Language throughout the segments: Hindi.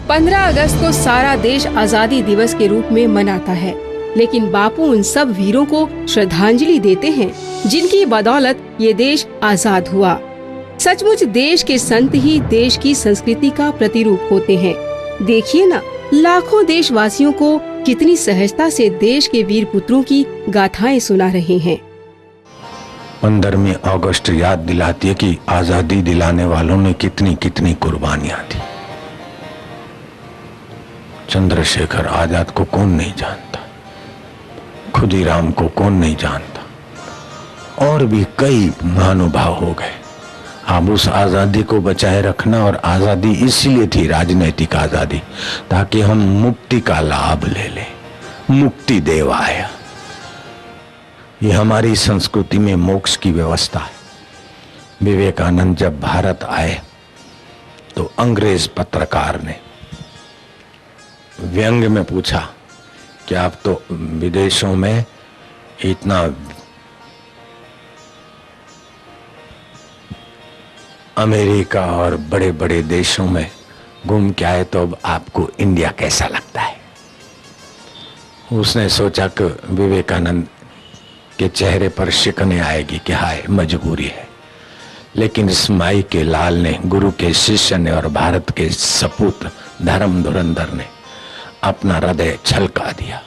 15 अगस्त को सारा देश आजादी दिवस के रूप में मनाता है, लेकिन बापू उन सब वीरों को श्रद्धांजलि देते हैं जिनकी बदौलत ये देश आजाद हुआ। सचमुच देश के संत ही देश की संस्कृति का प्रतिरूप होते हैं। देखिए ना, लाखों देशवासियों को कितनी सहजता से देश के वीर पुत्रों की गाथाएं सुना रहे हैं। 15वीं अगस्त याद दिलाती है कि आजादी दिलाने वालों ने कितनी कितनी कुर्बानियां दी। चंद्रशेखर आजाद को कौन नहीं जानता, खुदीराम को कौन नहीं जानता, और भी कई महानुभाव हो गए। अब उस आजादी को बचाए रखना, और आजादी इसीलिए थी राजनीतिक आजादी, ताकि हम मुक्ति का लाभ ले लें। मुक्ति देव आया, ये हमारी संस्कृति में मोक्ष की व्यवस्था है। विवेकानंद जब भारत आए तो अंग्रेज पत्रकार ने व्यंग में पूछा कि आप तो विदेशों में इतना अमेरिका और बड़े बड़े देशों में घूम के आए, तो अब आपको इंडिया कैसा लगता है? उसने सोचा कि विवेकानंद के चेहरे पर शिकने आएगी कि हाय मजबूरी है, लेकिन इस माई के लाल ने, गुरु के शिष्य ने और भारत के सपूत धर्म धुरंधर ने अपना हृदय छलका दिया।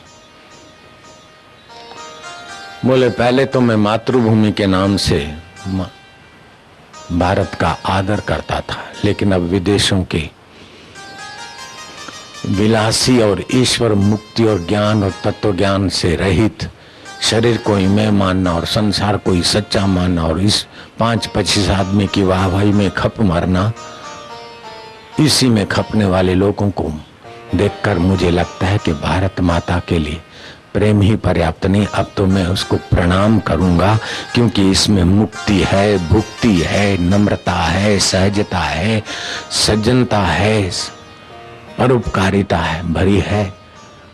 बोले पहले तो मैं मातृभूमि के नाम से भारत का आदर करता था, लेकिन अब विदेशों के विलासी और ईश्वर मुक्ति और ज्ञान और तत्व ज्ञान से रहित शरीर को ही मैं मानना और संसार को ही सच्चा मानना और इस 5-25 आदमी की वाहवाही में खप मारना, इसी में खपने वाले लोगों को देखकर मुझे लगता है कि भारत माता के लिए प्रेम ही पर्याप्त नहीं, अब तो मैं उसको प्रणाम करूंगा, क्योंकि इसमें मुक्ति है, भुक्ति है, नम्रता है, सहजता है, सज्जनता है, परोपकारिता है भरी है,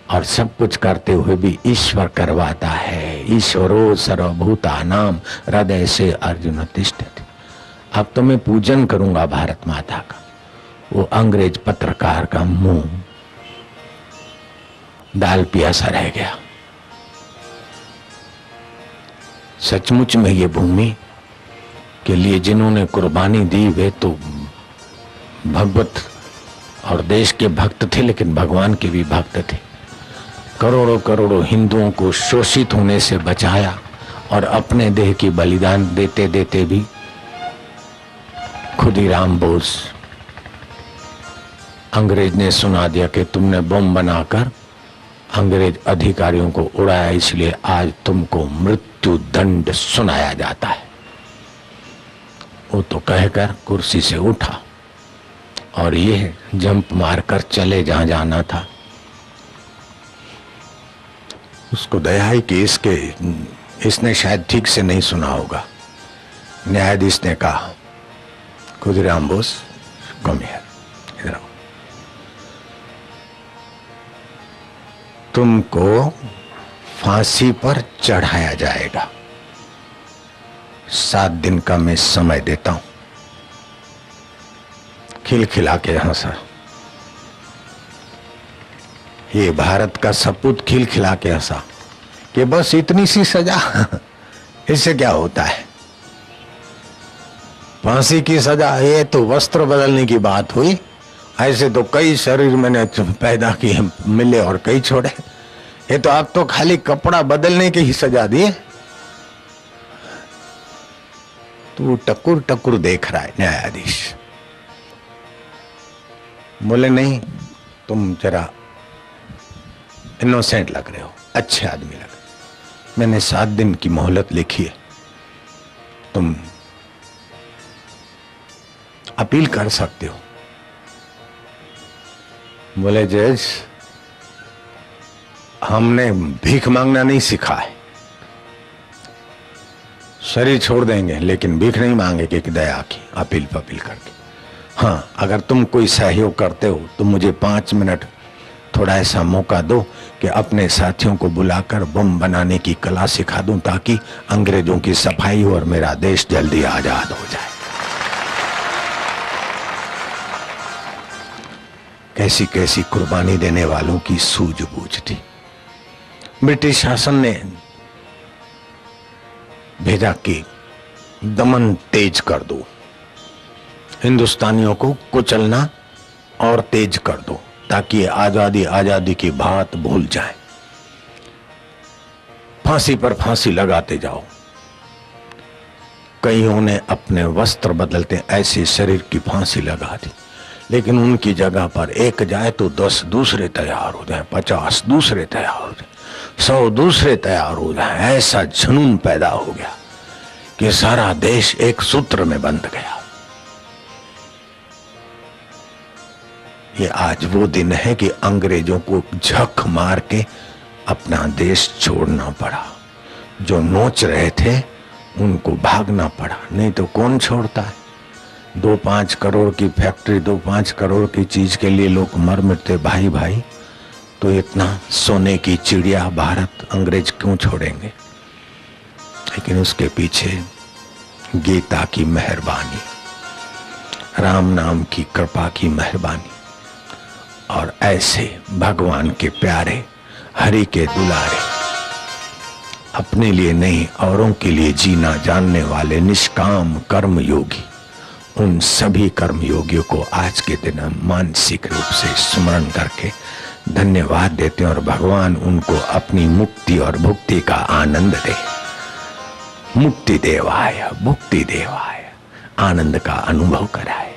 और सब कुछ करते हुए भी ईश्वर करवाता है। ईश्वरो सर्वभूतानाम हृदय से अर्जुन तिष्ठति। अब तो मैं पूजन करूंगा भारत माता का। वो अंग्रेज पत्रकार का मुंह दाल पिया सा रह गया। सचमुच में ये भूमि के लिए जिन्होंने कुर्बानी दी वे तो भगवत और देश के भक्त थे, लेकिन भगवान के भी भक्त थे। करोड़ों करोड़ों हिंदुओं को शोषित होने से बचाया और अपने देह की बलिदान देते देते भी खुदीराम बोस अंग्रेज ने सुना दिया कि तुमने बम बनाकर अंग्रेज अधिकारियों को उड़ाया, इसलिए आज तुमको मृत्यु दंड सुनाया जाता है। वो तो कहकर कुर्सी से उठा और ये जंप मारकर चले जहां जाना था। उसको दया है कि इसने शायद ठीक से नहीं सुना होगा। न्यायाधीश ने कहा, खुदीराम बोस कम हियर, इधर आओ। तुमको फांसी पर चढ़ाया जाएगा। 7 दिन का मैं समय देता हूं। खिलखिला के हंसा। ये भारत का सपूत खिलखिला के हंसा कि बस इतनी सी सजा, इससे क्या होता है? फांसी की सजा, ये तो वस्त्र बदलने की बात हुई। ऐसे तो कई शरीर मैंने पैदा किए, मिले और कई छोड़े। ये तो आप तो खाली कपड़ा बदलने की ही सजा दिए। तो टकुर टकुर देख रहा है न्यायाधीश। बोले नहीं, तुम जरा इनोसेंट लग रहे हो, अच्छे आदमी लग रहे हो। मैंने 7 दिन की मोहलत लिखी है, तुम अपील कर सकते हो। बोले जज, हमने भीख मांगना नहीं सीखा है। शरीर छोड़ देंगे लेकिन भीख नहीं मांगेंगे कि दया की अपील पपील करके। हाँ, अगर तुम कोई सहयोग करते हो तो मुझे 5 मिनट थोड़ा ऐसा मौका दो कि अपने साथियों को बुलाकर बम बनाने की कला सिखा दूं, ताकि अंग्रेजों की सफाई हो और मेरा देश जल्दी आजाद हो जाए। कैसी कैसी कुर्बानी देने वालों की सूझबूझ थी। ब्रिटिश शासन ने भेजा कि दमन तेज कर दो, हिंदुस्तानियों को कुचलना और तेज कर दो ताकि आजादी आजादी की बात भूल जाए। फांसी पर फांसी लगाते जाओ। कईयों ने अपने वस्त्र बदलते ऐसे शरीर की फांसी लगा दी, लेकिन उनकी जगह पर एक जाए तो 10 दूसरे तैयार हो जाए, 50 दूसरे तैयार हो जाए, 100 दूसरे तैयार हो जाए। ऐसा जुनून पैदा हो गया कि सारा देश एक सूत्र में बंध गया। ये आज वो दिन है कि अंग्रेजों को झक मार के अपना देश छोड़ना पड़ा। जो नोच रहे थे उनको भागना पड़ा, नहीं तो कौन छोड़ता है। 2-5 करोड़ की फैक्ट्री, 2-5 करोड़ की चीज के लिए लोग मर मिटते भाई भाई, तो इतना सोने की चिड़िया भारत अंग्रेज क्यों छोड़ेंगे। लेकिन उसके पीछे गीता की मेहरबानी, राम नाम की कृपा की मेहरबानी और ऐसे भगवान के प्यारे, हरि के दुलारे, अपने लिए नहीं औरों के लिए जीना जानने वाले निष्काम कर्म योगी, उन सभी कर्म योगियों को आज के दिन हम मानसिक रूप से स्मरण करके धन्यवाद देते हैं और भगवान उनको अपनी मुक्ति और भुक्ति का आनंद दे। मुक्ति देवाय, भुक्ति देवाय, आनंद का अनुभव कराए।